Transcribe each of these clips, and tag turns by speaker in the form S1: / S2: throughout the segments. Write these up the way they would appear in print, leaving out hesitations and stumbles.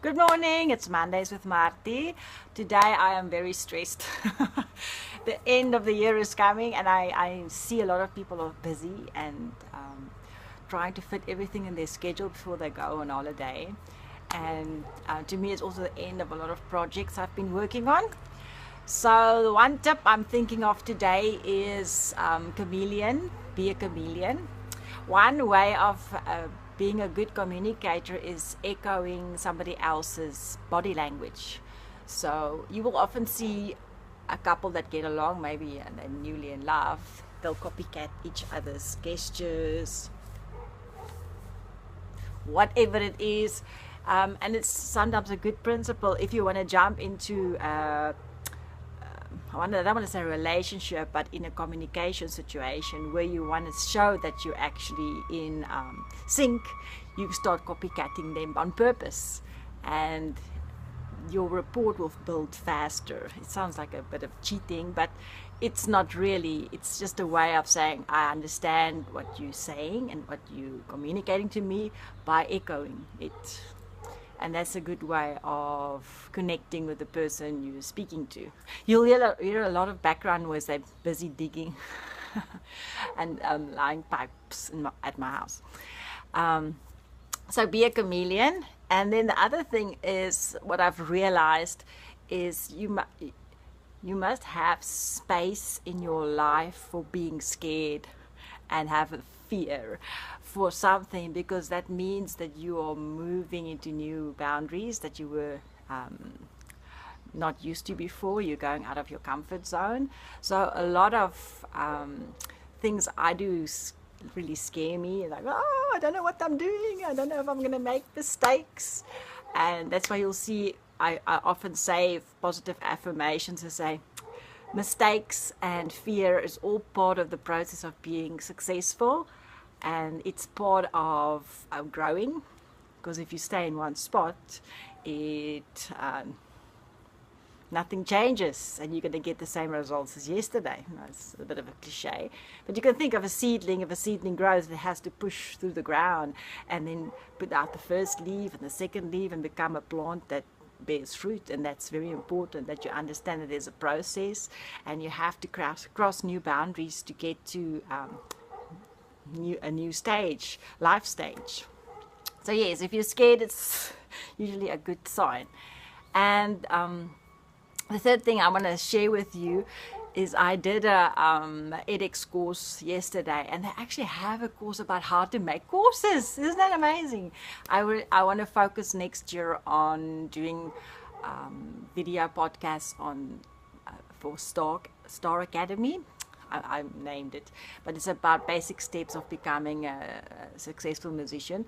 S1: Good morning, it's Mondays with Marthie. Today I am very stressed. The end of the year is coming and I see a lot of people are busy and trying to fit everything in their schedule before they go on holiday. And to me it's also the end of a lot of projects I've been working on. So the one tip I'm thinking of today is chameleon, be a chameleon. One way of being a good communicator is echoing somebody else's body language. So you will often see a couple that get along, maybe and they're newly in love, they'll copycat each other's gestures, whatever it is. And it's sometimes a good principle if you want to jump into I don't want to say relationship, but in a communication situation where you want to show that you're actually in sync, you start copycatting them on purpose and your rapport will build faster. It sounds like a bit of cheating, but it's not really. It's just a way of saying I understand what you're saying and what you're communicating to me by echoing it. And that's a good way of connecting with the person you're speaking to. You'll hear a lot of background noise. They're busy digging and laying pipes at my house. So be a chameleon. And then the other thing is, what I've realized is you must have space in your life for being scared and have a fear for something, because that means that you are moving into new boundaries that you were not used to before. You're going out of your comfort zone. So a lot of things I do really scare me, like, oh, I don't know what I'm doing, I don't know if I'm going to make mistakes. And that's why you'll see I often say positive affirmations and say mistakes and fear is all part of the process of being successful, and it's part of growing, because if you stay in one spot, nothing changes and you're going to get the same results as yesterday. It's a bit of a cliche, but you can think of a seedling. If a seedling grows, it has to push through the ground and then put out the first leaf and the second leaf and become a plant that bears fruit. And that's very important, that you understand that there's a process and you have to cross new boundaries to get to a new stage, life stage. So yes, if you're scared, it's usually a good sign. And the third thing I want to share with you is I did a edX course yesterday, and they actually have a course about how to make courses. Isn't that amazing? I want to focus next year on doing video podcasts on for Star Academy. I named it, but it's about basic steps of becoming a successful musician.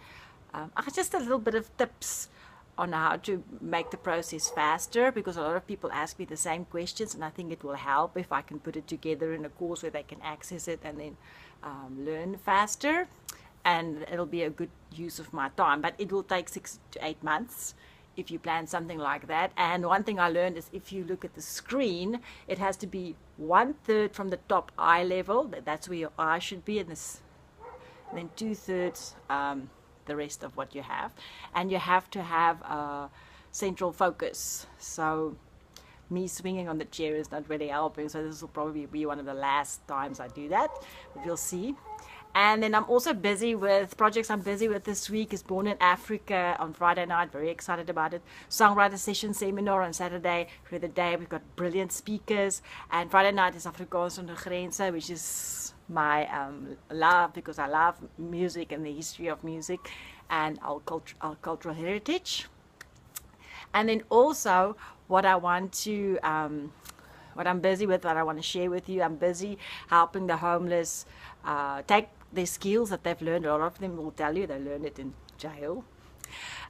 S1: Just a little bit of tips on how to make the process faster, because a lot of people ask me the same questions, and I think it will help if I can put it together in a course where they can access it and then learn faster, and it'll be a good use of my time. But it will take 6 to 8 months if you plan something like that. And one thing I learned is if you look at the screen, it has to be 1/3 from the top eye level, that's where your eye should be, and then 2/3 the rest of what you have, and you have to have a central focus. So me swinging on the chair is not really helping, so this will probably be one of the last times I do that, but we'll see. And then I'm also busy with projects. I'm busy with this week is Born in Africa on Friday night, very excited about it. Songwriter session seminar on Saturday for the day. We've got brilliant speakers, and Friday night is Afrikaans onder Grense, which is my love, because I love music and the history of music and our cultural heritage. And then also what I want to what I'm busy with, what I want to share with you, I'm busy helping the homeless take their skills that they've learned. A lot of them will tell you they learned it in jail,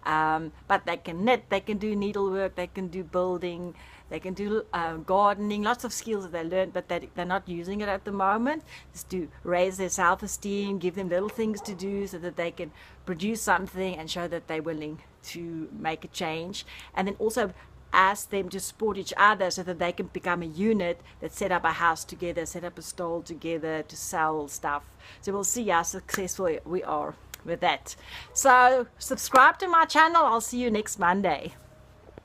S1: but they can knit, they can do needlework, they can do building, they can do gardening, lots of skills that they learned, but they're not using it at the moment. Just to raise their self-esteem, give them little things to do so that they can produce something and show that they're willing to make a change. And then also ask them to support each other so that they can become a unit that set up a house together, set up a stall together to sell stuff. So we'll see how successful we are with that. So subscribe to my channel. I'll see you next Monday.